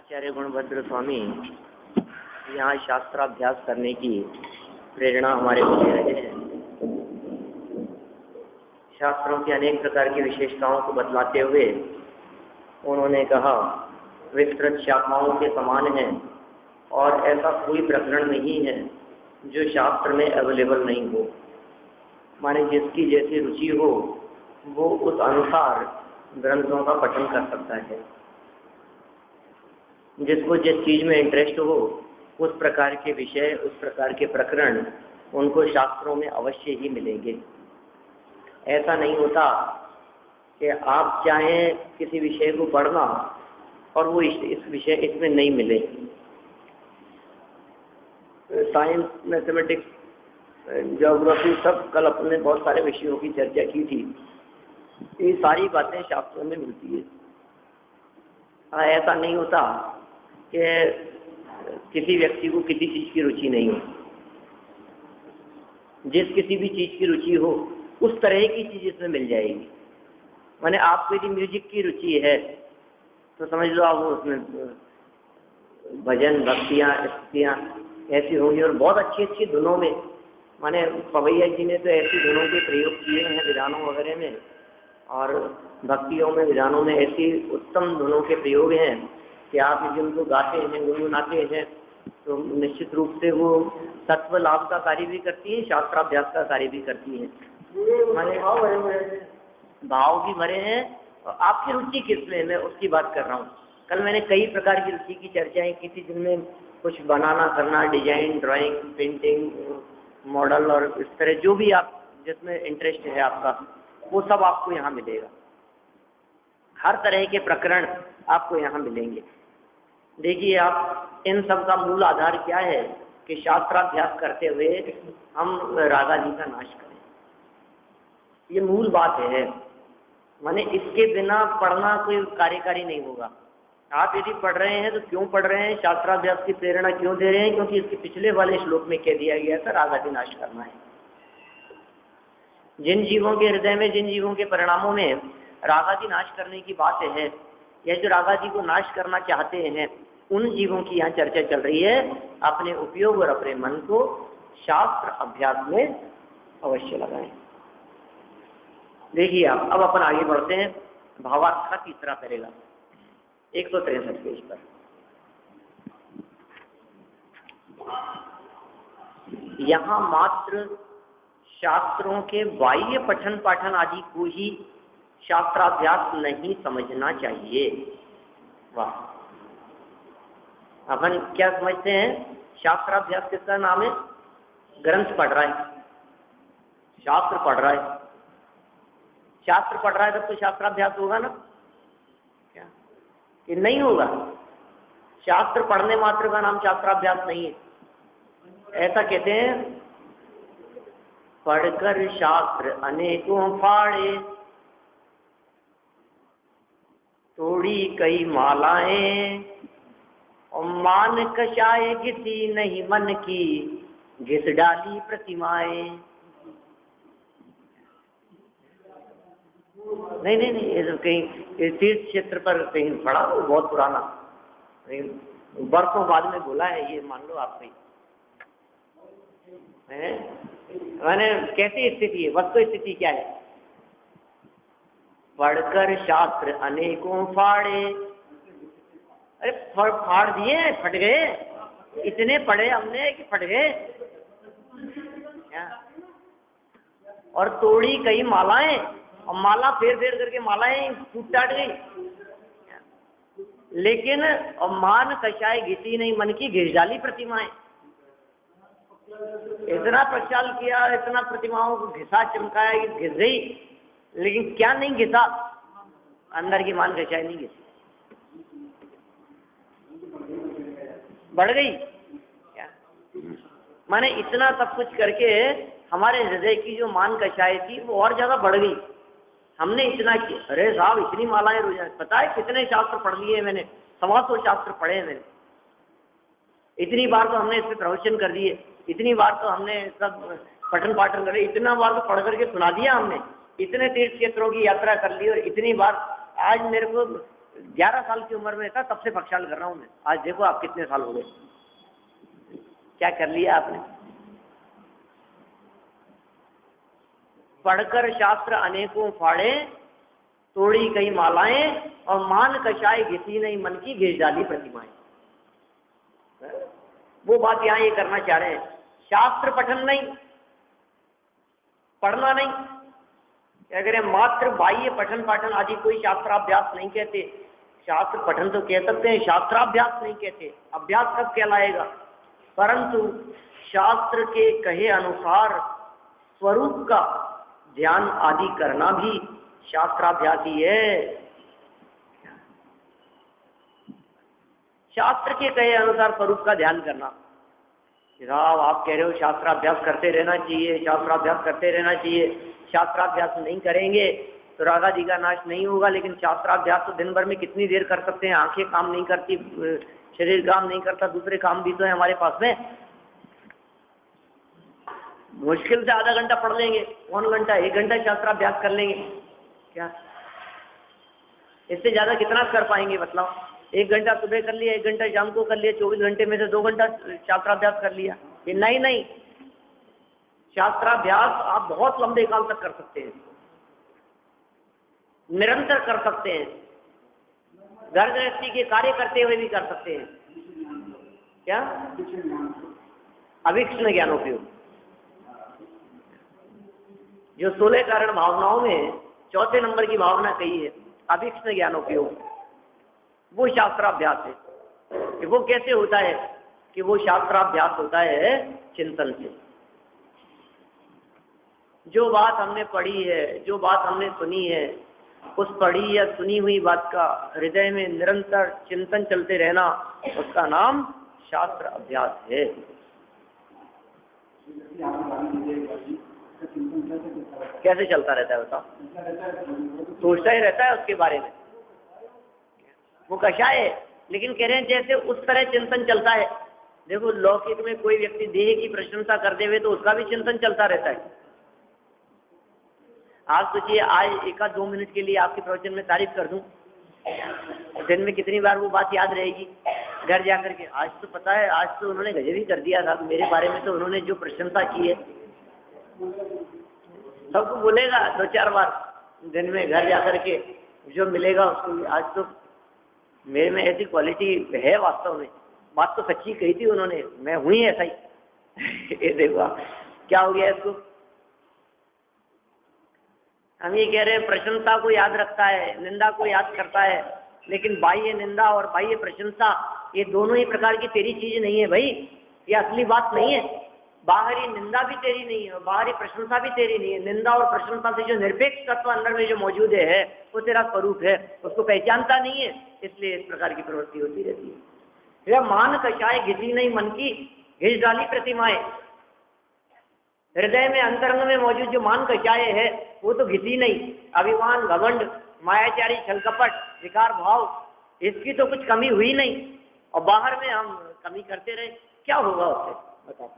आचार्य गुणभद्र स्वामी यहाँ शास्त्राभ्यास करने की प्रेरणा हमारे को दे रहे हैं। शास्त्रों की अनेक प्रकार की विशेषताओं को बतलाते हुए उन्होंने कहा विस्तृत शाखाओं के समान है और ऐसा कोई प्रकरण नहीं है जो शास्त्र में अवेलेबल नहीं हो। माने जिसकी जैसी रुचि हो वो उस अनुसार ग्रंथों का पठन कर सकता है। जिसको जिस चीज में इंटरेस्ट हो उस प्रकार के विषय, उस प्रकार के प्रकरण उनको शास्त्रों में अवश्य ही मिलेंगे। ऐसा नहीं होता कि आप चाहें किसी विषय को पढ़ना और वो इस विषय इसमें नहीं मिले। साइंस, मैथमेटिक्स, ज्योग्राफी सब कल अपने बहुत सारे विषयों की चर्चा की थी। ये सारी बातें शास्त्रों में मिलती है। ऐसा नहीं होता कि किसी व्यक्ति को किसी चीज की रुचि नहीं हो। जिस किसी भी चीज की रुचि हो उस तरह की चीज इसमें मिल जाएगी। माने आपको यदि म्यूजिक की रुचि है तो समझ लो आप उसमें भजन, भक्तियाँ, स्तुतियाँ ऐसी होंगी और बहुत अच्छी अच्छी धुनों में। माने पवैया जी ने तो ऐसी धुनों के प्रयोग किए हैं विधानों वगैरह में, और भक्तियों में, विधानों में ऐसी उत्तम धुनों के प्रयोग हैं कि आप यदि उनको गाते हैं, गुनगुनाते हैं तो निश्चित रूप से वो तत्व लाभ का कार्य भी करती है, शास्त्राभ्यास का कार्य भी करती है। माने भाव भी भरे हैं। और आपकी रुचि किस में, मैं उसकी बात कर रहा हूँ। कल मैंने कई प्रकार की रुचि की चर्चाएं की थी, जिनमें कुछ बनाना करना, डिजाइन, ड्राइंग, पेंटिंग, मॉडल और इस तरह जो भी आप जिसमें इंटरेस्ट है आपका, वो सब आपको यहाँ मिलेगा। हर तरह के प्रकरण आपको यहाँ मिलेंगे। देखिए आप, इन सब का मूल आधार क्या है कि शास्त्राभ्यास करते हुए हम रागादि का नाश करें। ये मूल बात है। माने इसके बिना पढ़ना कोई कार्यकारी नहीं होगा। आप यदि पढ़ रहे हैं तो क्यों पढ़ रहे हैं, शास्त्राभ्यास की प्रेरणा क्यों दे रहे हैं? क्योंकि इसके पिछले वाले श्लोक में कह दिया गया था रागादि नाश करना है। जिन जीवों के हृदय में, जिन जीवों के परिणामों में रागादि नाश करने की बात है, या जो रागादि को नाश करना चाहते हैं, उन जीवों की यहाँ चर्चा चल रही है। अपने उपयोग और अपने मन को शास्त्र अभ्यास में अवश्य लगाएं। देखिए आप, अब अपन आगे बढ़ते हैं। भावार्थ का तीसरा पैराग्राफ 163 पेज पर। यहाँ मात्र शास्त्रों के बाह्य पठन पाठन आदि को ही शास्त्राभ्यास नहीं समझना चाहिए। वाह! अपन क्या समझते हैं? शास्त्राभ्यास किसका नाम है? ग्रंथ पढ़ रहा है, शास्त्र पढ़ रहा है। शास्त्र पढ़ रहा है तब तो शास्त्राभ्यास होगा ना? क्या कि नहीं होगा? शास्त्र पढ़ने मात्र का नाम शास्त्राभ्यास नहीं है। ऐसा कहते हैं, पढ़कर शास्त्र अनेकों फाड़े, तोड़ी कई मालाएं, और मान कषाय घिसी नहीं मन की, घिस डाली प्रतिमाएं। नहीं नहीं नहीं, ये तो कहीं तीर्थ क्षेत्र पर कहीं पढ़ा, वो बहुत पुराना, बरसों बाद में बोला है ये, मान लो आप। मैंने कैसी स्थिति है, वस्तु स्थिति क्या है? पढ़कर शास्त्र अनेकों फाड़े। अरे फाड़ दिए, फट गए। इतने पढ़े हमने कि फट गए। और तोड़ी कई मालाएं, और माला फेर फेर करके मालाएं टूट टाट गई। लेकिन और मान कषाय घिसी नहीं मन की, घिस डाली प्रतिमाएं। इतना प्रचार किया, इतना प्रतिमाओं को घिसा, चमकाया, घिस गई, लेकिन क्या नहीं घिसा? अंदर की मान कषाय नहीं घिसी, बढ़ गई। क्या माने इतना सब कुछ करके हमारे हृदय की जो मान कषाय थी वो और ज्यादा बढ़ गई। हमने इतना किया, अरे साहब इतनी मालाएं रोजाना, पता है कितने शास्त्र पढ़ लिए मैंने, 125 शास्त्र पढ़े हैं मैंने। इतनी बार तो हमने इस पर प्रवचन कर दिए, इतनी बार तो हमने सब पठन पाठन करे, इतना बार तो पढ़ करके सुना दिया हमने, इतने तीर्थ क्षेत्रों की यात्रा कर ली, और इतनी बार आज मेरे को 11 साल की उम्र में था तब से प्रक्षाल कर रहा हूँ मैं। आज देखो आप कितने साल हो गए, क्या कर लिया आपने। पढ़कर शास्त्र अनेकों फाड़े, तोड़ी कई मालाएं, और मान कषाय घिसी नहीं मन की घिस डाली प्रतिमाएं। वो बात यहाँ ये करना चाह रहे हैं, शास्त्र पठन नहीं, पढ़ना नहीं, क्या करें, मात्र बाह्य पठन पाठन आदि कोई शास्त्राभ्यास नहीं कहते। शास्त्र पठन तो कह सकते हैं, शास्त्राभ्यास नहीं कहते। अभ्यास कब कहलाएगा, परंतु शास्त्र के कहे अनुसार स्वरूप का ध्यान आदि करना भी शास्त्राभ्यास ही है। शास्त्र के कहे अनुसार स्वरूप का ध्यान करना। साहब आप कह रहे हो शास्त्राभ्यास करते रहना चाहिए, शास्त्राभ्यास करते रहना चाहिए। शास्त्राभ्यास नहीं करेंगे तो रागादि का नाश नहीं होगा, लेकिन शास्त्राभ्यास तो दिन भर में कितनी देर कर सकते हैं। आंखें काम नहीं करती, शरीर काम नहीं करता, दूसरे काम भी तो है हमारे पास में। मुश्किल से आधा घंटा पढ़ लेंगे, 1 घंटा 1 घंटा शास्त्राभ्यास कर लेंगे, क्या इससे ज्यादा कितना कर पाएंगे बताओ। 1 घंटा सुबह कर लिया, 1 घंटा शाम को कर लिया, 24 घंटे में से 2 घंटा शास्त्राभ्यास कर लिया। ये नहीं, शास्त्राभ्यास आप बहुत लंबे काल तक कर सकते हैं, निरंतर कर सकते हैं, घर गृहस्थी के कार्य करते हुए भी कर सकते हैं। क्या अवीक्षण ज्ञानोपयोग, जो 16 कारण भावनाओं में 4थे नंबर की भावना कही है, अवीक्षण ज्ञानोपयोग, वो शास्त्राभ्यास है। कि वो कैसे होता है, कि वो शास्त्राभ्यास होता है चिंतन से। जो बात हमने पढ़ी है, जो बात हमने सुनी है, उस पढ़ी या सुनी हुई बात का हृदय में निरंतर चिंतन चलते रहना, उसका नाम शास्त्र अभ्यास है। कैसे चलता रहता है बताओ, सोचता ही रहता है उसके बारे में, वो कषाय है। लेकिन कह रहे हैं जैसे उस तरह चिंतन चलता है। देखो लौकिक में कोई व्यक्ति देह की प्रशंसा करते हुए तो उसका भी चिंतन चलता रहता है। आज सोचिए, आज 1-2 मिनट के लिए आपके प्रवचन में तारीफ कर दूं, दिन में कितनी बार वो बात याद रहेगी घर जाकर के। आज तो पता है, आज तो उन्होंने गजब ही कर दिया था मेरे बारे में, तो उन्होंने जो प्रशंसा की है सबको बोलेगा 2-4 बार दिन में घर जाकर के, जो मिलेगा उसको। आज तो मेरे में ऐसी क्वालिटी है वास्तव में, बात तो सच्ची कही थी उन्होंने, मैं हुई ऐसा ही। ये देखो क्या हो गया इसको। हम ये कह रहे हैं प्रशंसा को याद रखता है, निंदा को याद करता है, लेकिन बाह्य निंदा और बाह्य प्रशंसा ये दोनों ही प्रकार की तेरी चीज नहीं है भाई, ये असली बात नहीं है। बाहरी निंदा भी तेरी नहीं है और बाहरी प्रशंसा भी तेरी नहीं है। निंदा और प्रशंसा से जो निरपेक्ष तत्व अंदर में जो मौजूद है वो तेरा स्वरूप है, उसको पहचानता नहीं है, इसलिए इस प्रकार की प्रवृत्ति होती रहती है। यह मान कषाय घिसी नहीं मन की घिस डाली प्रतिमाएं, हृदय में अंतरंग में मौजूद जो मान कषाय है वो तो घिसी नहीं। अभिमान, घमंड, मायाचारी, छल कपट, विकार भाव, इसकी तो कुछ कमी हुई नहीं, और बाहर में हम कमी करते रहे, क्या होगा उससे बताओ।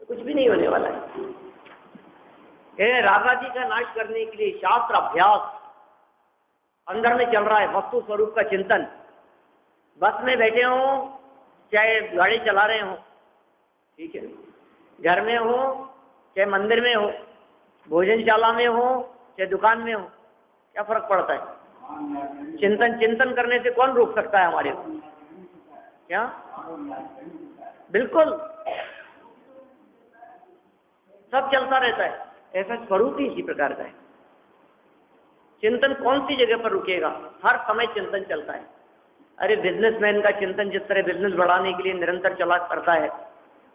तो कुछ भी नहीं होने वाला है। रागादि का नाश करने के लिए शास्त्र अभ्यास अंदर में चल रहा है, वस्तु स्वरूप का चिंतन। बस में बैठे हो, चाहे गाड़ी चला रहे हो, ठीक है, घर में हो चाहे मंदिर में हो, भोजनशाला में हो चाहे दुकान में हो, क्या फर्क पड़ता है। चिंतन करने से कौन रोक सकता है हमारे को, क्या बिल्कुल सब चलता रहता है। ऐसा स्वरूप ही इसी प्रकार का है। चिंतन कौन सी जगह पर रुकेगा, हर समय चिंतन चलता है। अरे बिजनेसमैन का चिंतन जिस तरह बिजनेस बढ़ाने के लिए निरंतर चला करता है,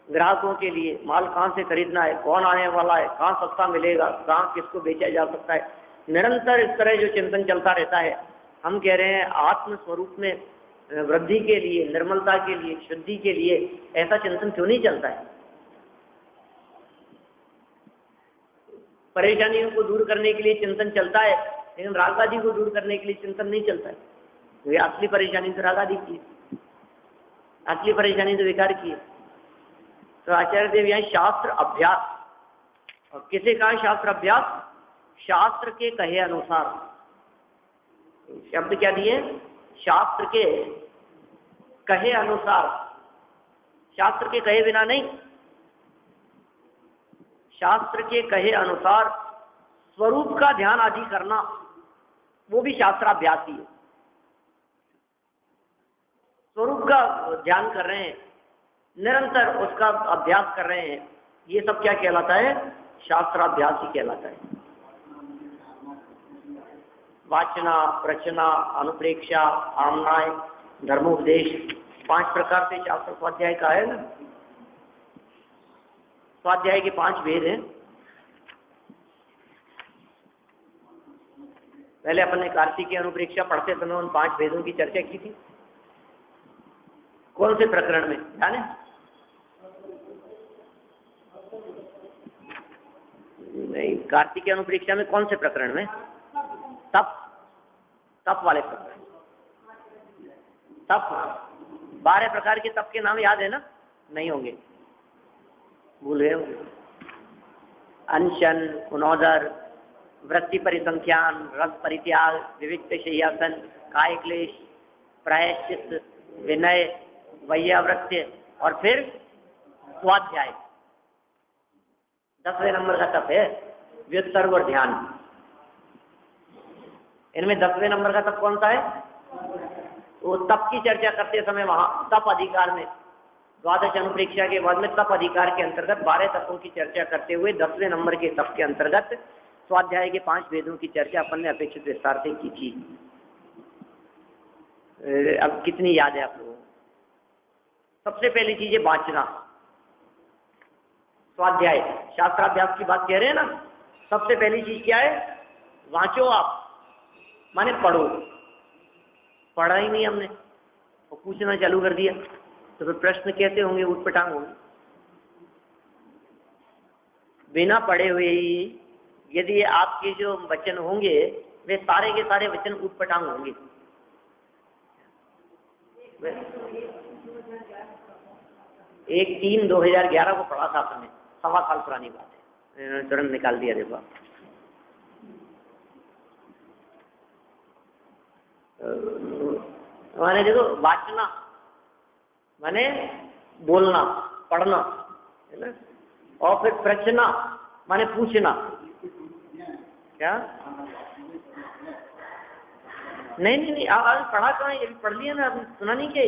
ग्राहकों के लिए माल कहाँ से खरीदना है, कौन आने वाला है, कहाँ सस्ता मिलेगा, कहाँ किसको बेचा जा सकता है, निरंतर इस तरह जो चिंतन चलता रहता है। हम कह रहे हैं आत्म स्वरूप में वृद्धि के लिए, निर्मलता के लिए, शुद्धि के लिए ऐसा चिंतन क्यों नहीं चलता है। परेशानियों को दूर करने के लिए चिंतन चलता है, लेकिन राग आदि को दूर करने के लिए चिंतन नहीं चलता है। तो ये असली परेशानी तो राग आदि की है, असली परेशानी तो विकार की है। तो आचार्य देव यहाँ शास्त्र अभ्यास, और किसे कहा शास्त्र अभ्यास, शास्त्र के कहे अनुसार। शब्द क्या दिए? शास्त्र के कहे अनुसार, शास्त्र के कहे बिना नहीं, शास्त्र के कहे अनुसार स्वरूप का ध्यान आदि करना, वो भी शास्त्राभ्यास ही है। स्वरूप का ध्यान कर रहे हैं, निरंतर उसका अभ्यास कर रहे हैं, ये सब क्या कहलाता है? शास्त्राभ्यास ही कहलाता है। वाचना, प्रचना, अनुप्रेक्षा, आमनाय, धर्मोपदेश, 5 प्रकार से शास्त्र स्वाध्याय का है ना। स्वाध्याय के 5 भेद हैं। पहले अपन ने कार्तिक अनुप्रेक्षा पढ़ते समय उन 5 भेदों की चर्चा की थी। कौन से प्रकरण में ध्यान है? नहीं, कार्तिक अनुप्रेक्षा में कौन से प्रकरण में? तप, तप वाले प्रकरण। तप 12 प्रकार के तप के नाम याद है ना? नहीं होंगे, भूल गए होंगे। अनशन, उनोदर, वृत्ति परिसंख्यान, रस परित्याग, विविक्त शय्यासन, काय क्लेश, प्रायश्चित, विनय, वैयावृत्य और फिर स्वाध्याय। 10वें नंबर का तप है व्युत्सर्ग और ध्यान। इनमें 10वें नंबर का तप कौन सा है? वो तप की चर्चा करते समय वहां तप अधिकार में, द्वादश अनुप्रेक्षा के बाद में तप अधिकार के अंतर्गत 12 तपों की चर्चा करते हुए 10वें नंबर के तप के अंतर्गत स्वाध्याय के 5 भेदों की चर्चा अपन ने अपेक्षित विस्तार से की थी। अब कितनी याद है आप लोगों को? सबसे पहली चीज है वाचना। स्वाध्याय शास्त्राभ्यास की बात कह रहे हैं ना, सबसे पहली चीज क्या है? वांचो आप, माने पढ़ो। पढ़ा ही नहीं हमने और पूछना चालू कर दिया तो फिर प्रश्न कैसे होंगे? उठपटांग होंगे। बिना पढ़े हुए ही यदि आपके जो वचन होंगे वे सारे के सारे वचन उठपटांग होंगे। 1/3/2011 को पढ़ा था आपने, 1.25 साल पुरानी बात है, इन्होंने तुरंत निकाल दिया। देखो माने, देखो वाचना माने बोलना, पढ़ना, है ना। और फिर प्रश्ना माने पूछना। क्या? नहीं, आज पढ़ा कहाँ? ये पढ़ लिया ना, आपने सुना नहीं? के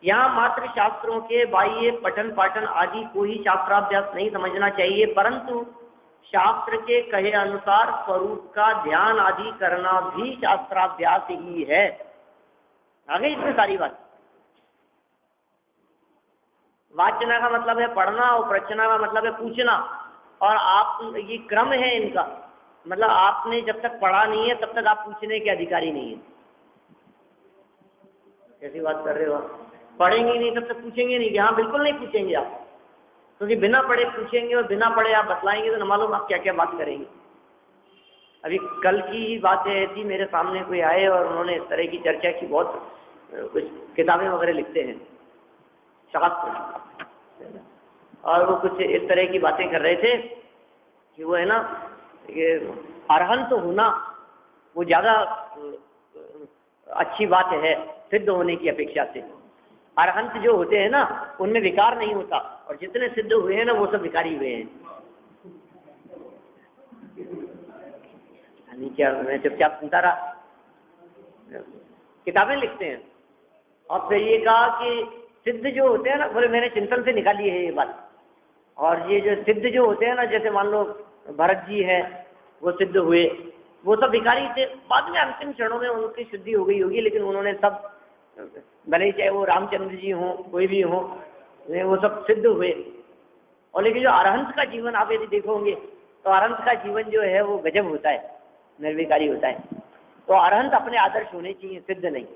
यहाँ मात्र शास्त्रों के बाह्य पठन पाठन आदि को ही शास्त्राभ्यास नहीं समझना चाहिए, परंतु शास्त्र के कहे अनुसार स्वरूप का ध्यान आदि करना भी शास्त्राभ्यास ही है। आगे इसमें सारी बात। वाचना का मतलब है पढ़ना और प्रचना का मतलब है पूछना। और आप, ये क्रम है इनका, मतलब आपने जब तक पढ़ा नहीं है तब तक आप पूछने के अधिकारी नहीं है। कैसी बात कर रहे हो आप? पढ़ेंगे नहीं तब तक पूछेंगे नहीं? हाँ, बिल्कुल नहीं पूछेंगे आप, क्योंकि बिना पढ़े पूछेंगे और बिना पढ़े आप बतलाएंगे तो न मालूम आप क्या क्या बात करेंगे। अभी कल की ही बात है थी, मेरे सामने कोई आए और उन्होंने इस तरह की चर्चा की। बहुत कुछ किताबें वगैरह लिखते हैं शास्त्र, और वो कुछ इस तरह की बातें कर रहे थे कि वो है ना, ये अरहंत होना वो ज़्यादा अच्छी बात है सिद्ध होने की अपेक्षा से। अरहंत जो होते हैं ना उनमें विकार नहीं होता, और जितने सिद्ध हुए हैं ना वो सब विकारी हुए हैं। क्या, मैं चुपचाप सुनता रहा। किताबें लिखते हैं। और फिर ये कहा कि सिद्ध जो होते हैं ना, बोले मैंने चिंतन से निकाली है ये बात। और ये जो सिद्ध जो होते हैं ना, जैसे मान लो भरत जी है, वो सिद्ध हुए, वो सब भिखारी थे। बाद में अंतिम क्षणों में उनकी शुद्धि हो गई होगी, लेकिन उन्होंने सब, भले चाहे वो रामचंद्र जी हों, कोई भी हो, वो सब सिद्ध हुए। और लेकिन जो अरहंत का जीवन आप यदि देखोगे तो अरहंत का जीवन जो है वो गजब होता है, निर्विकारी होता है। तो अरहंत अपने आदर्श होने चाहिए, सिद्ध नहीं।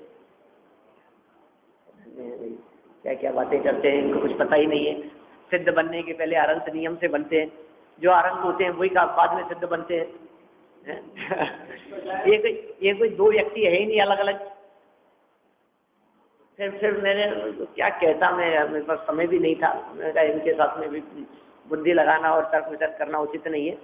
क्या क्या बातें करते हैं, इनको कुछ पता ही नहीं है। सिद्ध बनने के पहले अरहंत नियम से बनते हैं, जो अरहंत होते हैं वही बाद में सिद्ध बनते हैं। ये कोई दो व्यक्ति है ही नहीं अलग अलग। फिर मैंने क्या कहता, मेरे पास समय भी नहीं था। मैंने कहा इनके साथ में भी बुद्धि लगाना और तर्क वितर्क करना उचित नहीं है।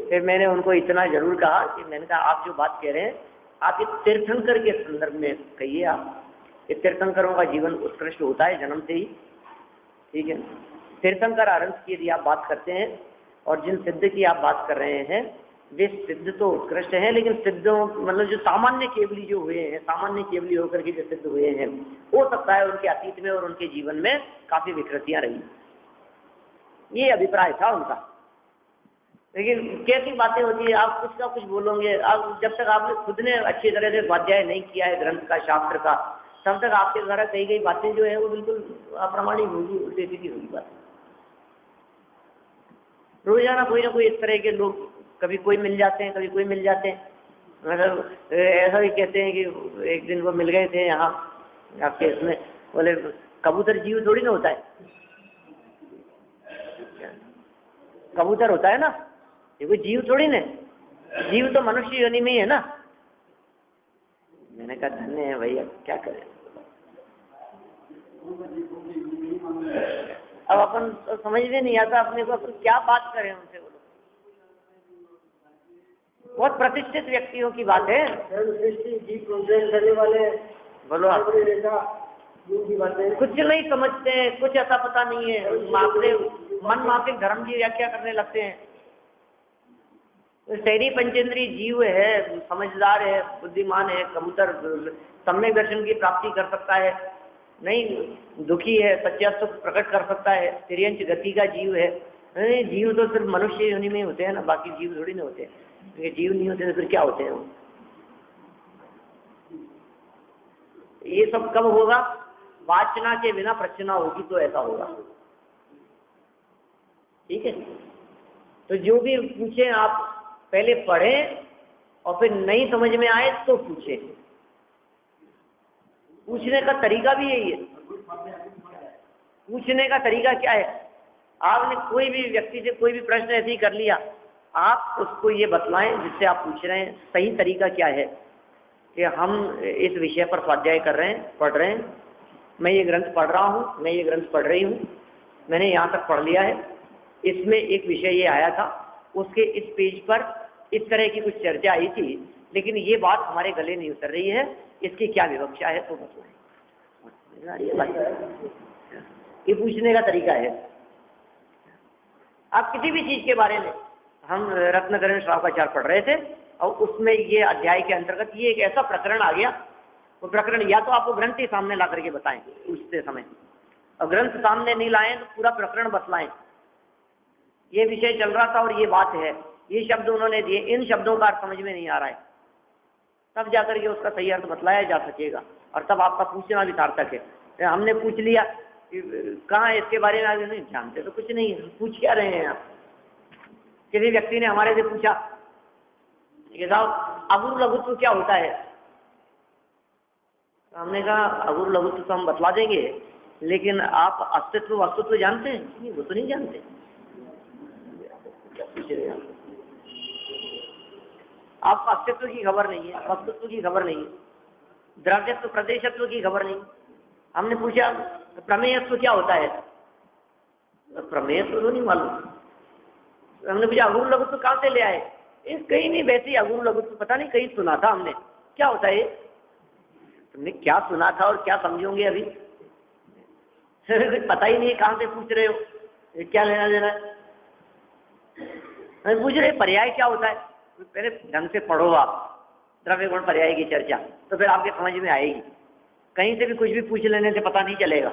फिर मैंने उनको इतना जरूर कहा कि मैंने कहा आप जो बात कह रहे हैं आप ये तीर्थंकर के संदर्भ में कहिए, आप ये तीर्थंकरों का जीवन उत्कृष्ट होता है जन्म से ही, ठीक है। तीर्थंकर आरंभ की यदि आप बात करते हैं और जिन सिद्ध की आप बात कर रहे हैं वे सिद्ध तो उत्कृष्ट हैं, लेकिन सिद्धों मतलब जो सामान्य केवली जो हुए हैं, सामान्य केवली होकर के जो सिद्ध हुए हैं, हो सकता है उनके अतीत में और उनके जीवन में काफी विकृतियां रही, ये अभिप्राय था उनका। लेकिन कैसी बातें होती है, आप कुछ का कुछ बोलोगे, आप जब तक आपने खुद ने अच्छी तरह से स्वाध्याय नहीं किया है ग्रंथ का, शास्त्र का, तब तक आपके द्वारा कही गई बातें जो है वो बिल्कुल अप्रामाणिक होगी, उल्टी सीधी होगी बात। रोजाना कोई ना कोई इस तरह के लोग, कभी कोई मिल जाते हैं, कभी कोई मिल जाते हैं। मतलब ऐसा भी कहते हैं कि एक दिन वो मिल गए थे यहाँ आपके इसमें, बोले कबूतर जीव थोड़ी ना होता है, कबूतर होता है ना, ये कोई जीव थोड़ी ना, जीव तो मनुष्य योनि में ही है ना। मैंने कहा धन्य है भैया, क्या करें, अब अपन तो समझ में नहीं आता अपने को, अपन क्या बात करें उनसे। बोलो बहुत प्रतिष्ठित व्यक्तियों की बात है, बोलो आप कुछ नहीं समझते हैं, कुछ ऐसा पता नहीं है, मन माफिक धर्म की व्याख्या करने लगते हैं। शहरी पंचेंद्रीय जीव है, समझदार है, बुद्धिमान है, कबूतर सम्यक दर्शन की प्राप्ति कर सकता है, नहीं दुखी है, सच्चा सुख प्रकट कर सकता है, तिर्यंच गति का जीव है। नहीं, जीव तो सिर्फ मनुष्य योनि में होते हैं ना, बाकी जीव थोड़ी ना होते हैं। जीव नहीं होते तो फिर क्या होते हैं वो? ये सब कब होगा? वाचना के बिना प्रचना होगी तो ऐसा होगा, ठीक है। तो जो भी पूछे आप पहले पढ़ें और फिर नहीं समझ में आए तो पूछें। पूछने का तरीका भी यही है। पूछने का तरीका क्या है? आपने कोई भी व्यक्ति से कोई भी प्रश्न ऐसे ही कर लिया, आप उसको ये बतलाएं जिससे आप पूछ रहे हैं सही तरीका क्या है कि हम इस विषय पर स्वाध्याय कर रहे हैं, पढ़ रहे हैं, मैं ये ग्रंथ पढ़ रहा हूँ, मैं ये ग्रंथ पढ़ रही हूँ, मैंने यहाँ तक पढ़ लिया है, इसमें एक विषय ये आया था, उसके इस पेज पर इस तरह की कुछ चर्चा आई थी, लेकिन ये बात हमारे गले नहीं उतर रही है, इसकी क्या विवक्षा है तो बताएं। ये पूछने का तरीका है। आप किसी भी चीज के बारे में, हम रत्नकरण श्रावकाचार पढ़ रहे थे और उसमें ये अध्याय के अंतर्गत ये एक ऐसा प्रकरण आ गया, वो प्रकरण या तो आपको ग्रंथ ही सामने ला करके बताएं पूछते समय, और ग्रंथ सामने नहीं लाएं तो पूरा प्रकरण बतलाएं। ये विषय चल रहा था और ये बात है, ये शब्द उन्होंने दिए, इन शब्दों का अर्थ समझ में नहीं आ रहा है, तब जाकर के उसका सही अर्थ बतलाया जा सकेगा और तब आपका पूछना भी सार्थक है। हमने पूछ लिया कहाँ इसके बारे में, आगे नहीं जानते तो कुछ नहीं है, पूछ क्या रहे हैं आप? किसी व्यक्ति ने हमारे से पूछा कि साहब अगुरु लघुत्व क्या होता है? तो हमने कहा अगुरु लघुत्व तो हम बतला देंगे, लेकिन आप अस्तित्व वस्तुत्व जानते हैं? नहीं, वो तो नहीं जानते। आपको अस्तित्व की खबर नहीं है, वस्तुत्व की खबर नहीं है, द्रव्यत्व प्रदेशत्व की खबर नहीं। हमने पूछा प्रमेयत्व क्या होता है? प्रमेयत्व तो नहीं मालूम। हमने पूछा अगुरु लघुत्व कहाँ से ले आए? कहीं नहीं, वैसे ही अगुरु लघुत्व पता नहीं, कहीं सुना था हमने, क्या होता है? तुमने क्या सुना था और क्या समझोगे अभी? पता ही नहीं, कहाँ से पूछ रहे हो, क्या लेना देना है? पूछ रहे पर्याय क्या होता है, पहले ढंग से पढ़ो आप द्रव्य गुण पर्याय की चर्चा, तो फिर आपके समझ में आएगी। कहीं से भी कुछ भी पूछ लेने से पता नहीं चलेगा।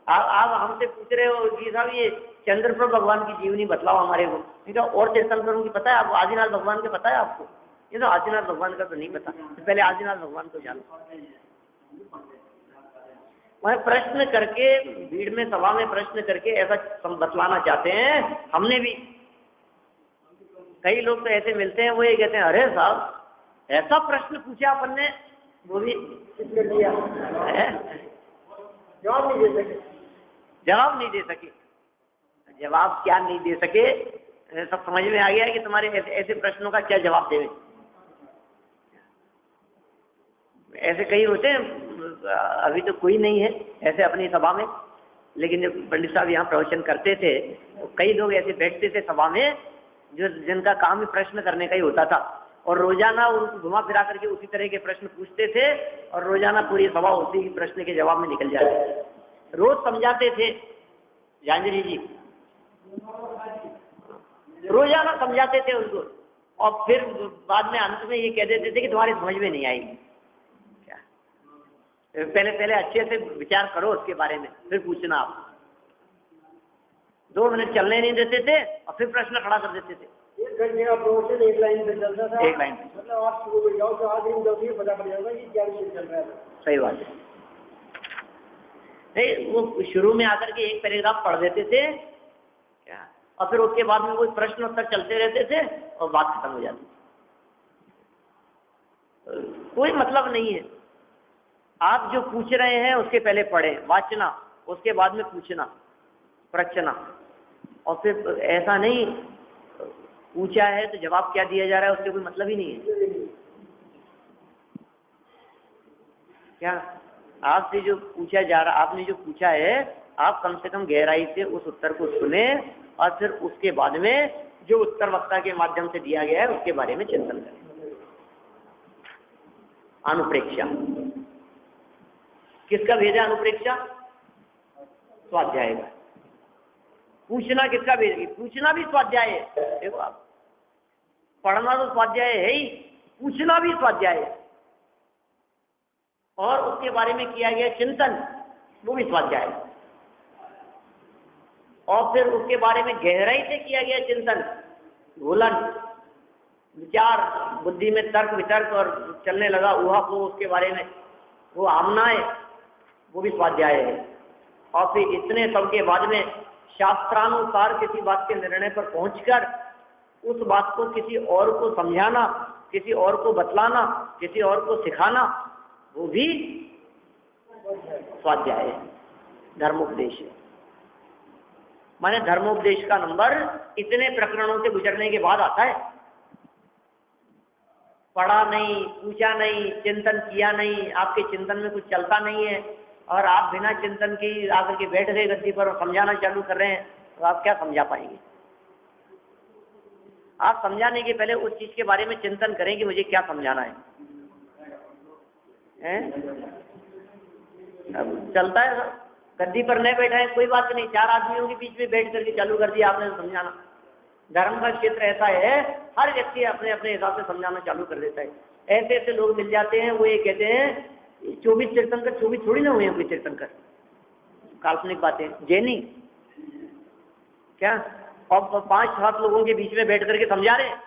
आप हमसे पूछ रहे हो कि साहब ये चंद्रप्रभ भगवान की जीवनी बतलाओ हमारे को, ठीक है, और तीर्थंकरों की पता है आपको? आदिनाथ भगवान के पता है आपको? ये तो आदिनाथ भगवान का तो नहीं पता, तो पहले आदिनाथ भगवान को जानो। मैं प्रश्न करके, भीड़ में सभा में प्रश्न करके ऐसा बतलाना चाहते हैं। हमने भी कई लोग तो ऐसे मिलते हैं, वो ये कहते हैं अरे साहब ऐसा प्रश्न पूछा अपन ने, वो भी जवाब नहीं दे सके। जवाब नहीं दे सके, जवाब क्या नहीं दे सके, सब समझ में आ गया है कि तुम्हारे ऐसे प्रश्नों का क्या जवाब देवे। ऐसे कई होते हैं, अभी तो कोई नहीं है ऐसे अपनी सभा में, लेकिन जब पंडित साहब यहाँ प्रवचन करते थे तो कई लोग ऐसे बैठते थे सभा में जो जिनका काम ही प्रश्न करने का ही होता था, और रोजाना उनको घुमा फिरा करके उसी तरह के प्रश्न पूछते थे और रोजाना पूरी सभा उसी प्रश्न के जवाब में निकल जाते थे। रोज समझाते थे जानजरी जी, रोजाना समझाते थे उनको, और फिर बाद में अंत में ये कह देते थे कि तुम्हारी समझ में नहीं आएगी। क्या पहले पहले अच्छे से विचार करो उसके बारे में, फिर पूछना। आप 2 मिनट चलने नहीं देते थे और फिर प्रश्न खड़ा कर देते थे। 1 घंटे का प्रवचन 1 लाइन पे चलता था। 1 लाइन पे, मतलब आप शुरू हो जाओ तो आखिरी में दो पता पड़ जाएगा कि क्या विषय चल रहा है। सही बात है। नहीं, वो शुरू में आकर के एक पैराग्राफ पढ़ देते थे क्या, और फिर उसके बाद में वो प्रश्न उत्तर चलते रहते थे और बात खत्म हो जाती। कोई मतलब नहीं है। आप जो पूछ रहे हैं उसके पहले पढ़ें, वाचना, उसके बाद में पूछना, प्रश्ना, और फिर ऐसा नहीं पूछा है तो जवाब क्या दिया जा रहा है उससे कोई मतलब ही नहीं है। क्या आपसे जो पूछा जा रहा, आपने जो पूछा है, आप कम से कम गहराई से उस उत्तर को सुने और फिर उसके बाद में जो उत्तर वक्ता के माध्यम से दिया गया है उसके बारे में चिंतन करें। अनुप्रेक्षा, किसका भेद है? अनुप्रेक्षा स्वाध्याय का। पूछना किसका भेद है? पूछना भी स्वाध्याय है। देखो आप, पढ़ना तो स्वाध्याय है ही, पूछना भी स्वाध्याय है, और उसके बारे में किया गया चिंतन वो भी स्वाध्याय है, और फिर उसके बारे में गहराई से किया गया चिंतन, घोलन, विचार, बुद्धि में तर्क वितर्क और चलने लगा ऊहा को उसके बारे में, वो आमनाएं, वो भी स्वाध्याय है। और फिर इतने सब के बाद में शास्त्रानुसार किसी बात के निर्णय पर पहुंचकर उस बात को किसी और को समझाना, किसी और को बतलाना, किसी और को सिखाना, वो भी स्वाध्याय है, धर्मोपदेश है। माने धर्मोपदेश का नंबर इतने प्रकरणों से गुजरने के बाद आता है। पढ़ा नहीं, पूछा नहीं, चिंतन किया नहीं, आपके चिंतन में कुछ चलता नहीं है और आप बिना चिंतन के आकर के बैठ गए गद्दी पर और समझाना चालू कर रहे हैं, तो आप क्या समझा पाएंगे? आप समझाने के पहले उस चीज के बारे में चिंतन करें कि मुझे क्या समझाना है। अब चलता है सर, गद्दी पर नहीं बैठा है कोई बात नहीं, 4 आदमियों के बीच में बैठ करके चालू कर दिया आपने समझाना। धर्म का क्षेत्र ऐसा है, हर व्यक्ति अपने अपने हिसाब से समझाना चालू कर देता है। ऐसे ऐसे लोग मिल जाते हैं, वो ये कहते हैं 24 तीर्थंकर 24 थोड़ी ना हुए हैं कोई तीर्थंकर, काल्पनिक बातें। जैनी क्या, और 5-7 लोगों के बीच में बैठ करके समझा रहे हैं।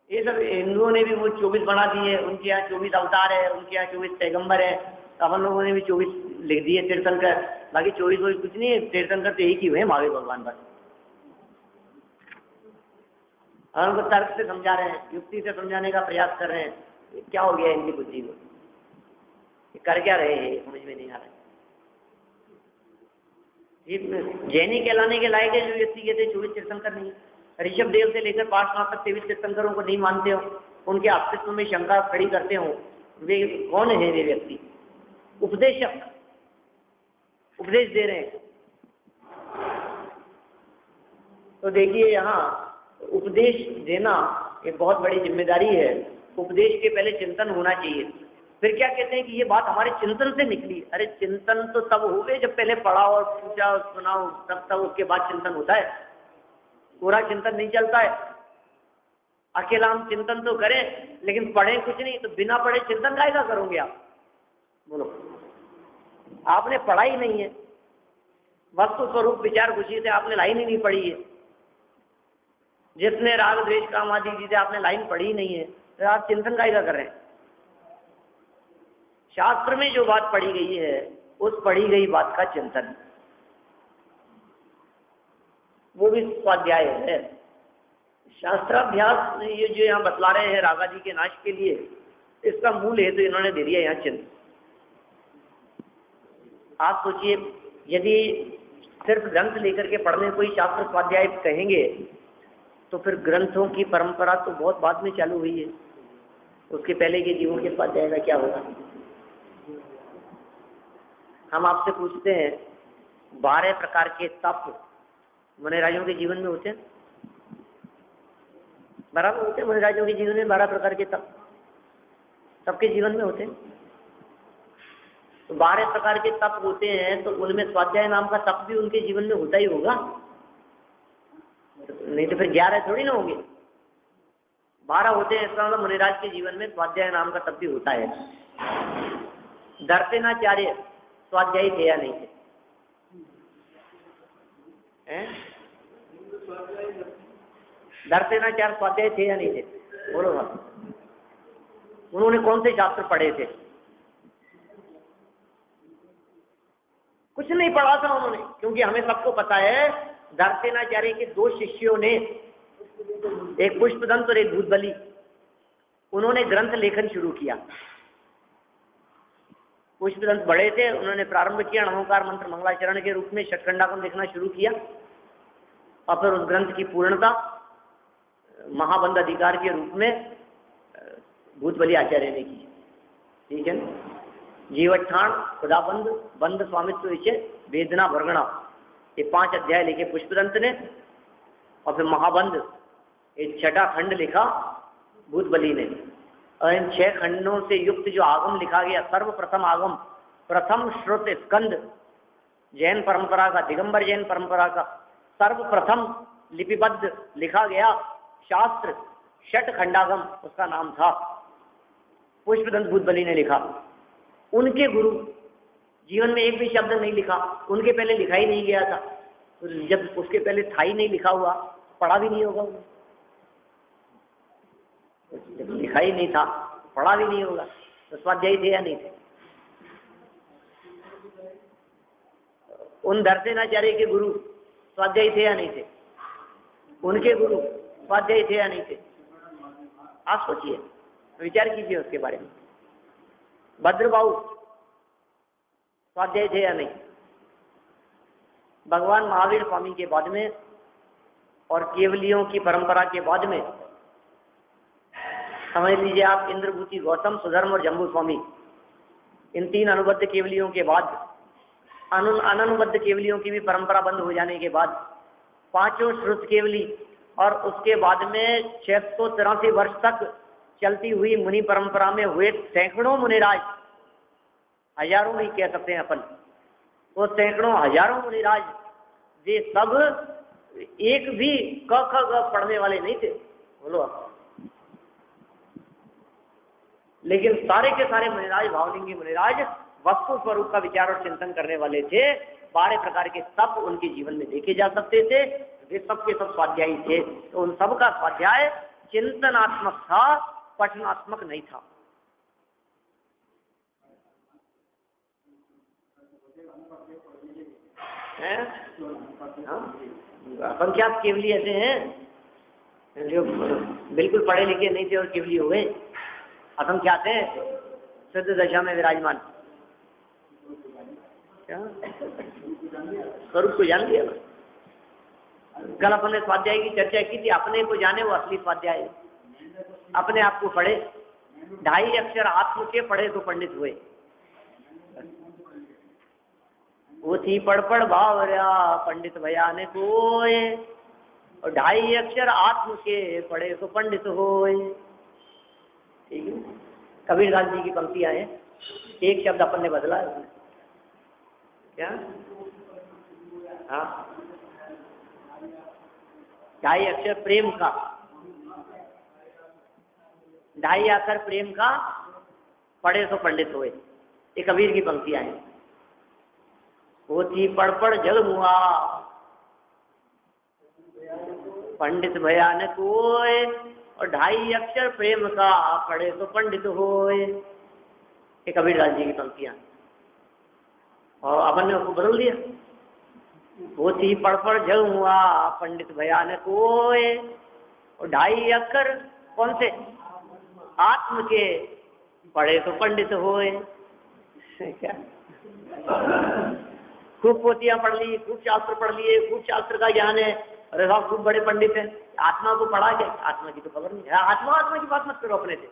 ये सब हिंदुओं ने भी वो 24 बना दिए, उनके यहाँ 24 अवतार है, उनके यहाँ 24 पैगंबर है, अपन लोगों ने भी 24 लिख दिए तीर्थंकर। बाकी 24 कुछ नहीं है, तीर्थंकर तो एक ही हुए महावीर भगवान बस। और उनको तर्क से समझा रहे हैं, युक्ति से समझाने का प्रयास कर रहे हैं। क्या हो गया इनकी बुद्धि को? कर क्या रहे हैं समझ में नहीं आ रहा। जैनी कहलाने के लायक है जो व्यक्ति कहते 24 तीर्थंकर नहीं। ऋषभ देव से लेकर पार्श्वनाथ तक 23 तीर्थंकरों को नहीं मानते हो, उनके अस्तित्व में शंका खड़ी करते हो, वे कौन है? वे व्यक्ति उपदेशक, उपदेश दे रहे हैं। तो देखिए यहाँ उपदेश देना एक बहुत बड़ी जिम्मेदारी है। उपदेश के पहले चिंतन होना चाहिए। फिर क्या कहते हैं कि ये बात हमारे चिंतन से निकली। अरे चिंतन तो तब हो गए जब पहले पढ़ा और पूछा और सुना, तब उसके बाद चिंतन होता है। पूरा चिंतन नहीं चलता है। अकेला हम चिंतन तो करें लेकिन पढ़ें कुछ नहीं, तो बिना पढ़े चिंतन कायदा करोगे आप? बोलो, आपने पढ़ा ही नहीं है, वस्तु स्वरूप विचार खुशी से आपने लाइन ही नहीं पढ़ी है। जिसने राग द्वेष काम आदि चीजें आपने लाइन पढ़ी ही नहीं है, तो आप चिंतन कायदा कर रहे हैं। शास्त्र में जो बात पढ़ी गई है उस पढ़ी गई बात का चिंतन, वो भी स्वाध्याय है। शास्त्राभ्यास ये जो यहाँ बतला रहे हैं रागादि के नाश के लिए, इसका मूल हेतु इन्होंने दे दिया यहाँ चिंतन। आप सोचिए, यदि सिर्फ ग्रंथ लेकर के पढ़ने कोई शास्त्र स्वाध्याय कहेंगे तो फिर ग्रंथों की परंपरा तो बहुत बाद में चालू हुई है। उसके पहले के जीवों के स्वाध्याय का क्या होगा? हम आपसे पूछते हैं 12 प्रकार के तप मुनिराजों के जीवन में होते हैं? बराबर होते हैं मुनिराजों के जीवन में 12 प्रकार के तप, सबके जीवन में होते हैं। तो 12 प्रकार के तप होते हैं, तो उनमें स्वाध्याय नाम का तप भी उनके जीवन में होता ही होगा, नहीं तो फिर 11 थोड़ी ना होंगे, 12 होते हैं। इसका मतलब मुनिराज के जीवन में स्वाध्याय नाम का तप भी होता है। दर्शनाचार्य स्वाध्यायी थे या नहीं थे? दर्शनाचार्य स्वाध्यायी थे या नहीं थे? बोलो बात। उन्होंने कौन से शास्त्र पढ़े थे? कुछ नहीं पढ़ा था उन्होंने, क्योंकि हमें सबको पता है दर्शनाचार्य के 2 शिष्यों ने, एक पुष्पदंत और एक भूतबली, उन्होंने ग्रंथ लेखन शुरू किया। पुष्पदंत बड़े थे, उन्होंने प्रारंभ किया नमोकार मंत्र मंगलाचरण के रूप में षटखंडागम लिखना शुरू किया, और फिर उस ग्रंथ की पूर्णता महाबंध अधिकार के रूप में भूतबली आचार्य ने की। ठीक है, जीवठान, खुदाबंद, बंध स्वामित्व विषय, वेदना वर्गणा, ये 5 अध्याय लिखे पुष्पदंत ने, और फिर महाबंध एक 6ठा खंड लिखा भूतबली ने। और इन 6 खंडों से युक्त जो आगम लिखा गया, सर्वप्रथम आगम, प्रथम श्रुत स्कंद, जैन परंपरा का, दिगंबर जैन परंपरा का सर्वप्रथम लिपिबद्ध लिखा गया शास्त्र षटखंडागम, उसका नाम था पुष्पदंत भूतबली ने लिखा। उनके गुरु जीवन में एक भी शब्द नहीं लिखा, उनके पहले लिखा ही नहीं गया था, तो जब उसके पहले था ही नहीं लिखा हुआ, पढ़ा भी नहीं होगा उन्हें। जब लिखा ही नहीं था, पढ़ा भी नहीं होगा, तो स्वाध्यायी थे या नहीं थे? उन दर्शनाचार्य के गुरु स्वाध्यायी थे या नहीं थे? उनके गुरु स्वाध्यायी थे या नहीं थे? आप सोचिए, विचार कीजिए उसके बारे में। भद्रबाहु स्वाध्यायी थे या नहीं? भगवान महावीर स्वामी के बाद में और केवलियों की परंपरा के बाद में समझ लीजिए आप, इंद्रभूति गौतम, सुधर्म और जम्बू स्वामी, इन 3 अनुबद्ध केवलियों के बाद, अननुबद्ध केवलियों की भी परंपरा बंद हो जाने के बाद, 5 श्रुत केवली, और उसके बाद में 683 वर्ष तक चलती हुई मुनि परंपरा में हुए सैकड़ों मुनिराज, हजारों नहीं कह सकते हैं अपन, वो सैकड़ों हजारों मुनिराज, ये सब एक भी क ख ग पढ़ने वाले नहीं थे। बोलो आप। लेकिन सारे के सारे मुनिराज, भावलिंगी मुनिराज, वस्तु स्वरूप का विचार और चिंतन करने वाले थे। 12 प्रकार के तप उनके जीवन में देखे जा सकते थे। वे सब के सब स्वाध्यायी थे, तो उन सब का स्वाध्याय चिंतनात्मक था, पठनात्मक नहीं था। असंख्यात केवली ऐसे हैं जो बिल्कुल पढ़े लिखे नहीं थे और केवली हो गए। असंख्यात हैं सिद्ध दशा में विराजमान। क्या स्वरूप को जान लिया? कल अपन ने स्वाध्याय की चर्चा की थी, अपने को जाने वो असली स्वाध्याय है। अपने आप को पढ़े, 2.5 अक्षर आत्म के पढ़े तो पंडित हुए। वो थी पढ़ बावरिया पंडित भया ने कोय, और 2.5 अक्षर आत्म के पढ़े तो पंडित होए। ठीक है, कबीरदास जी की पंक्तियां हैं, एक शब्द अपन ने बदला है। क्या? हाँ, 2.5 अक्षर प्रेम का, 2.5 अक्षर प्रेम का पढ़े तो पंडित होए। ये कबीर की पंक्तियां हैं। वो थी पढ़ जग मुआ पंडित भया न कोय, और 2.5 अक्षर प्रेम का पढ़े तो पंडित होए। ये कबीरदास जी की पंक्तियां, और अपन ने उसको बदल दिया। वो थी पढ़ जग मुआ पंडित भया न कोय, और 2.5 अक्षर कौन से? आत्म के पढ़े तो पंडित होए। क्या? खूब पोतियां पढ़ ली, खूब शास्त्र पढ़ लिए, खूब शास्त्र का ज्ञान है, अरे साहब खूब बड़े पंडित हैं। आत्मा को पढ़ा क्या? आत्मा की तो खबर नहीं है। आत्मा की बात मत करो अपने से,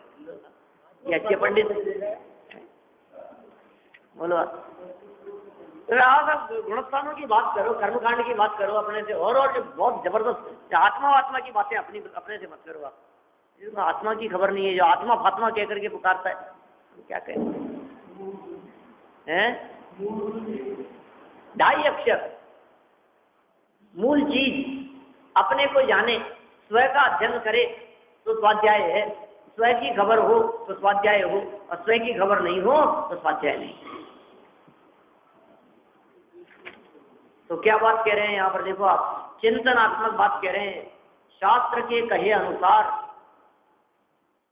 ये अच्छे पंडित है। बोलो आप गुणस्थानों की बात करो, कर्मकांड की बात करो अपने से, और जो बहुत जबरदस्त आत्मा की बातें अपने से मत करो आप। इसको आत्मा की खबर नहीं है, जो आत्मा फात्मा कह करके पुकारता है, क्या कहें हैं? 2.5 अक्षर मूल चीज, अपने को जाने, स्वयं का अध्ययन करे तो स्वाध्याय है, स्वयं की खबर हो तो स्वाध्याय हो, और स्वयं की खबर नहीं हो तो स्वाध्याय नहीं। तो क्या बात कह रहे हैं यहाँ पर, देखो आप, चिंतनात्मक बात कह रहे हैं। शास्त्र के कहे अनुसार,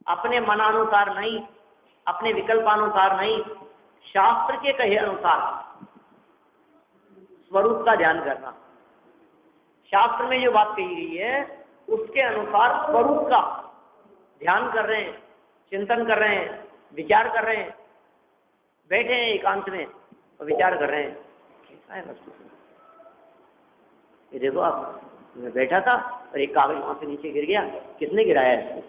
अपने मनानुसार नहीं, अपने विकल्पानुसार नहीं, शास्त्र के कहे अनुसार स्वरूप का ध्यान करना। शास्त्र में जो बात कही गई है उसके अनुसार स्वरूप का ध्यान कर रहे हैं, चिंतन कर रहे हैं, विचार कर रहे हैं, बैठे हैं एकांत में और विचार कर रहे हैं कैसा है वस्तु। ये देखो आप, मैं बैठा था और एक कागज वहां से नीचे गिर गया, किसने गिराया इसको?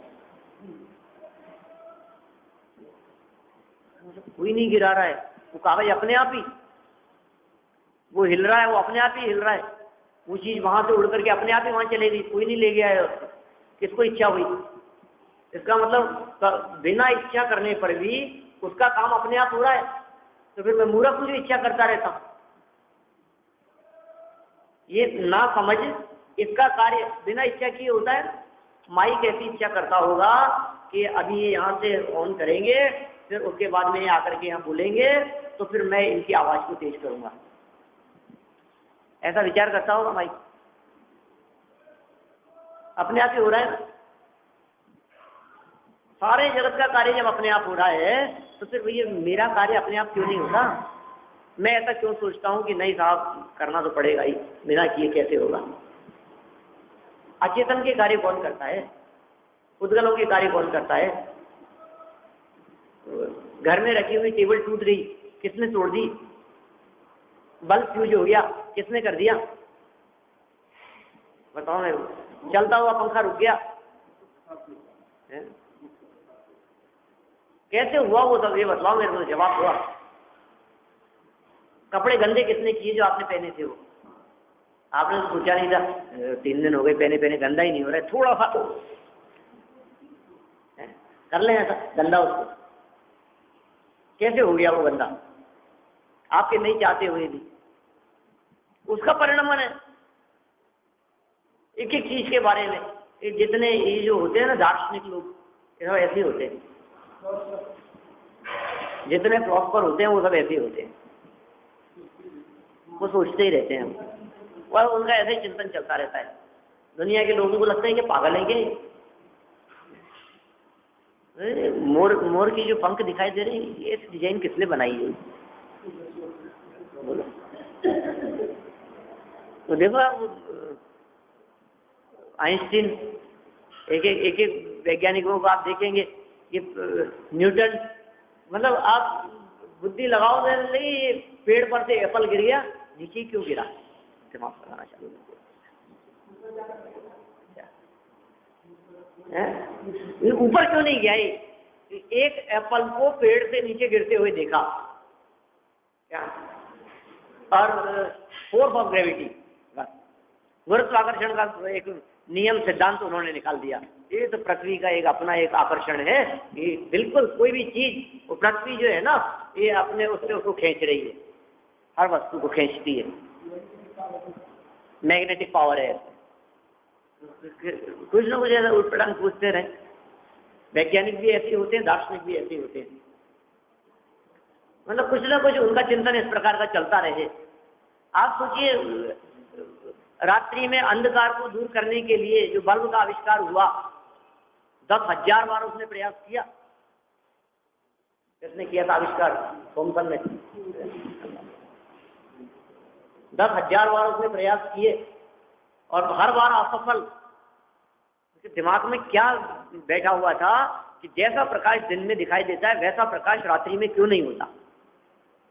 कोई नहीं गिरा रहा है, वो कागज अपने आप ही वो हिल रहा है, वो अपने आप ही हिल रहा है, वो चीज वहां से उड़ करके अपने आप ही वहां चले गई, कोई नहीं ले गया है उसको। किसको इच्छा हुई? इसका मतलब बिना इच्छा करने पर भी उसका काम अपने आप हो रहा है, तो फिर मैं मूर्ख हूं जो इच्छा करता रहता हूं। ये ना समझ, इसका कार्य बिना इच्छा किए होता है। माइक ऐसी इच्छा करता होगा कि अभी ये यहाँ से ऑन करेंगे, फिर उसके बाद में आकर के यहाँ बोलेंगे, तो फिर मैं इनकी आवाज को तेज करूंगा, ऐसा विचार करता होगा माइक। अपने आप ही हो रहा है। सारे जगत का कार्य जब अपने आप हो रहा है तो फिर ये मेरा कार्य अपने आप क्यों नहीं होता? मैं ऐसा क्यों सोचता हूं कि नहीं साहब करना तो पड़ेगा ही, बिना किए कैसे होगा? अचेतन के कार्य कौन करता है? उद्गलों के कार्य कौन करता है? घर में रखी हुई टेबल टूट गई, किसने तोड़ दी? बल्ब फ्यूज हो गया, किसने कर दिया? बताओ मेरे को। चलता हुआ पंखा रुक गया, कैसे हुआ वो सब? ये बताओ मेरे को, जवाब हुआ। कपड़े गंदे किसने किए जो आपने पहने थे? वो आपने तो सोचा नहीं था, 3 दिन हो गए पहने पहने, गंदा ही नहीं हो रहा है, थोड़ा सा कर लें ऐसा गंदा उसको। कैसे हो गया वो गंदा? आपके नहीं चाहते हुए भी उसका परिणाम है। एक एक चीज के बारे में जितने ये जो होते हैं ना दार्शनिक लोग, ये सब ऐसे होते हैं, जितने फिलोसफर होते हैं वो सब ऐसे होते हैं, वो सोचते ही रहते हैं और उनका ऐसे ही चिंतन चलता रहता है। दुनिया के लोगों को लगता है कि पागल है क्या? मोर की जो पंख दिखाई दे रहे हैं, ये डिजाइन किसने बनाई है? बोलो। तो देखो आइंस्टीन, एक वैज्ञानिकों को आप देखेंगे कि न्यूटन, मतलब आप बुद्धि लगाओ नहीं, पेड़ पर से एप्पल गिर गया, नीचे क्यों गिरा? दिमाग लगाना चालू है, ऊपर क्यों नहीं गया? एक एप्पल को पेड़ से नीचे गिरते हुए देखा क्या? और फोर्स ऑफ ग्रेविटी, गुरुत्वाकर्षण का एक नियम सिद्धांत उन्होंने निकाल दिया। ये तो पृथ्वी का एक अपना एक आकर्षण है, ये बिल्कुल कोई भी चीज, वो पृथ्वी जो है ना, ये अपने उससे उसको खींच रही है, हर वस्तु को खींचती है, मैग्नेटिक पावर है। कुछ ना कुछ ऐसा उल्टपटांग पूछते रहे। वैज्ञानिक भी ऐसे होते हैं, दार्शनिक भी ऐसे होते हैं, मतलब कुछ ना कुछ उनका चिंतन इस प्रकार का चलता रहे। आप सोचिए, रात्रि में अंधकार को दूर करने के लिए जो बल्ब का आविष्कार हुआ, 10,000 बार उसने प्रयास किया। किसने किया था आविष्कार? थॉमसन ने। 10,000 बार उसने प्रयास किए और हर बार असफल। उसके दिमाग में क्या बैठा हुआ था कि जैसा प्रकाश दिन में दिखाई देता है वैसा प्रकाश रात्रि में क्यों नहीं होता?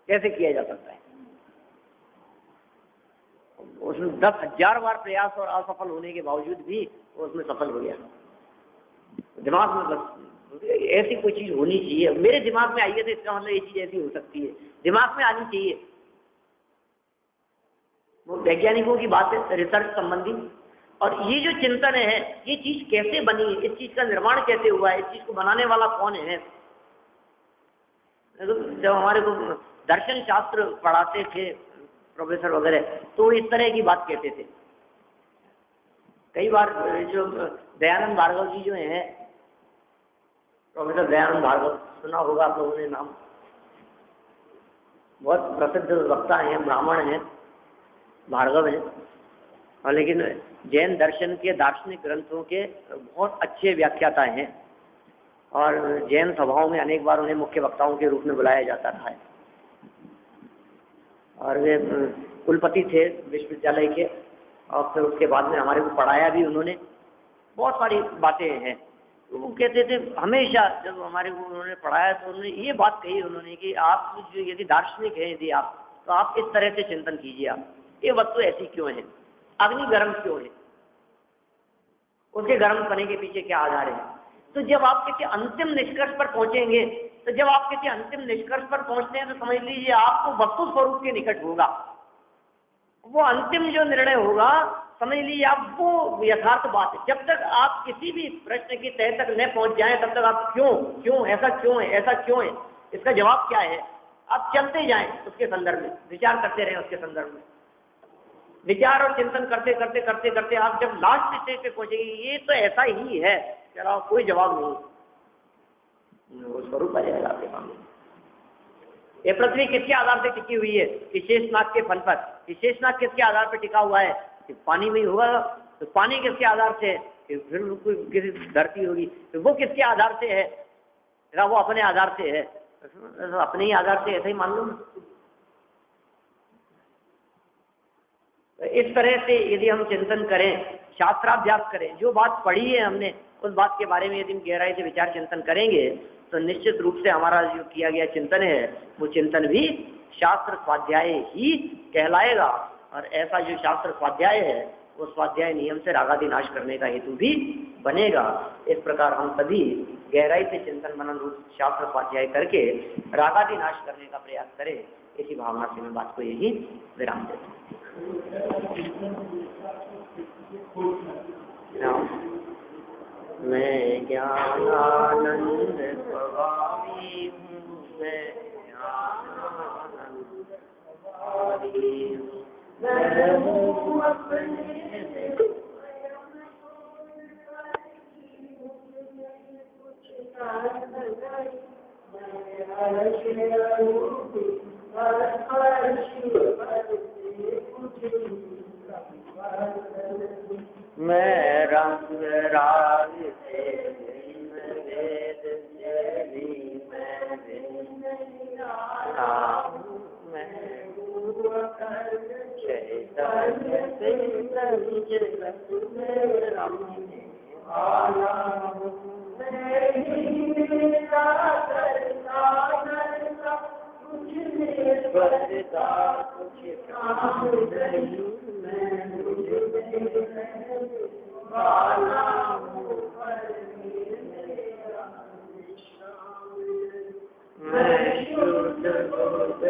कैसे किया जा सकता है? उसने 10,000 बार प्रयास और असफल होने के बावजूद भी वो उसमें सफल हो गया। दिमाग में बस ऐसी कोई चीज होनी चाहिए। मेरे दिमाग में आई है तो इसका मतलब ये चीज ऐसी हो सकती है, दिमाग में आनी चाहिए। वो वैज्ञानिकों की बात है, रिसर्च संबंधी, और ये जो चिंतन है, ये चीज कैसे बनी, इस चीज का निर्माण कैसे हुआ है, इस चीज को बनाने वाला कौन है। जब हमारे को दर्शन शास्त्र पढ़ाते थे प्रोफेसर वगैरह, तो इस तरह की बात कहते थे। कई बार जो दयानंद भार्गव जी जो हैं, प्रोफेसर दयानंद भार्गव, सुना होगा आप लोगों ने नाम, बहुत प्रसिद्ध वक्ता हैं, ब्राह्मण हैं, भार्गव हैं, और लेकिन जैन दर्शन के दार्शनिक ग्रंथों के बहुत अच्छे व्याख्याता हैं, और जैन सभाओं में अनेक बार उन्हें मुख्य वक्ताओं के रूप में बुलाया जाता रहा है। और वे कुलपति थे विश्वविद्यालय के, और फिर उसके बाद में हमारे को पढ़ाया भी उन्होंने, बहुत सारी बातें हैं। तो वो कहते थे हमेशा, जब हमारे को उन्होंने पढ़ाया तो उन्होंने ये बात कही उन्होंने कि आप जो यदि दार्शनिक हैं, यदि आप, तो आप इस तरह से चिंतन कीजिए, आप ये वस्तु ऐसी क्यों है, अग्नि गर्म क्यों है, उसके गर्म करने के पीछे क्या आधार है। तो जब आप किसी अंतिम निष्कर्ष पर पहुंचेंगे, तो जब आप किसी अंतिम निष्कर्ष पर पहुंचते हैं, तो समझ लीजिए आपको वस्तु स्वरूप के निकट होगा वो अंतिम जो निर्णय होगा, समझ लीजिए आप वो यथार्थ बात है। जब तक आप किसी भी प्रश्न की तह तक न पहुंच जाएं, तब तक आप क्यों ऐसा क्यों है, ऐसा क्यों है, इसका जवाब क्या है, आप चलते जाएं उसके संदर्भ में, विचार करते रहें उसके संदर्भ में, विचार और चिंतन करते करते करते करते आप जब लास्ट स्टेज पे पहुंचेंगे, ये तो ऐसा ही है, चलो कोई जवाब नहीं, वो स्वरूप आ जाएगा आपके सामने। ये पृथ्वी किसके आधार से टिकी हुई है, शेषनाग के फल पर। शेषनाग किसके आधार पर टिका हुआ है, कि पानी में ही होगा। तो पानी किसके आधार से है, कि फिर कोई किसी धरती होगी, तो वो किसके आधार से है, वो अपने आधार से है, अपने ही आधार से ऐसा ही मान लो। इस तरह से यदि हम चिंतन करें, शास्त्राभ्यास करें, जो बात पढ़ी है हमने उस बात के बारे में यदि हम गहराई से विचार चिंतन करेंगे, तो निश्चित रूप से हमारा जो किया गया चिंतन है, वो चिंतन भी शास्त्र स्वाध्याय ही कहलाएगा। और ऐसा जो शास्त्र स्वाध्याय है, वो स्वाध्याय नियम से रागादि नाश करने का हेतु भी बनेगा। इस प्रकार हम सभी गहराई से चिंतन मनन रूप शास्त्र स्वाध्याय करके रागादि नाश करने का प्रयास करें। इसी भावना से मैं बात को यही विराम देता हूँ। मैं ज्ञानानंद स्वभावी हूँ, मैं ज्ञानानंद स्वभावी हूँ, मैं हूँ अपने मैं रंग राग से वेद से भी मैं चैतन्य से जगत में रमने वाला हूँ। बदता कुछ काम नहीं, मैं वाला हूँ, मैं शुद्ध बुद्ध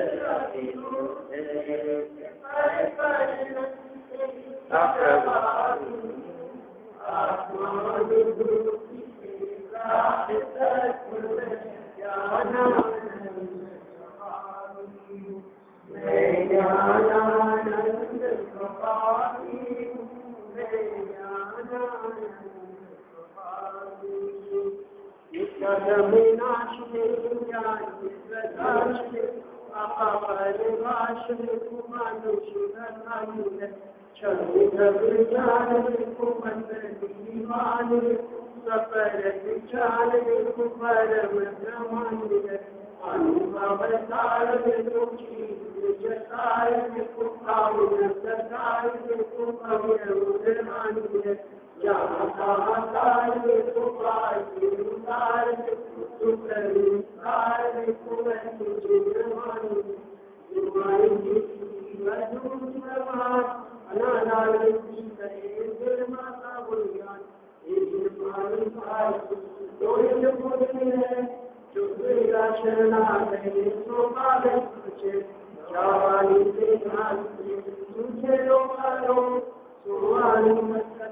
तुझे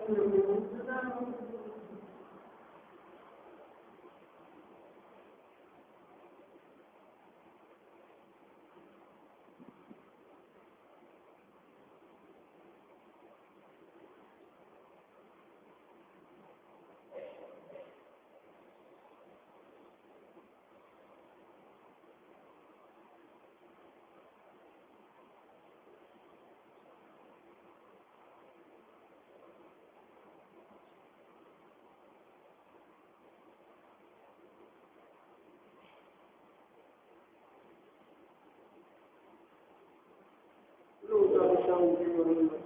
शांति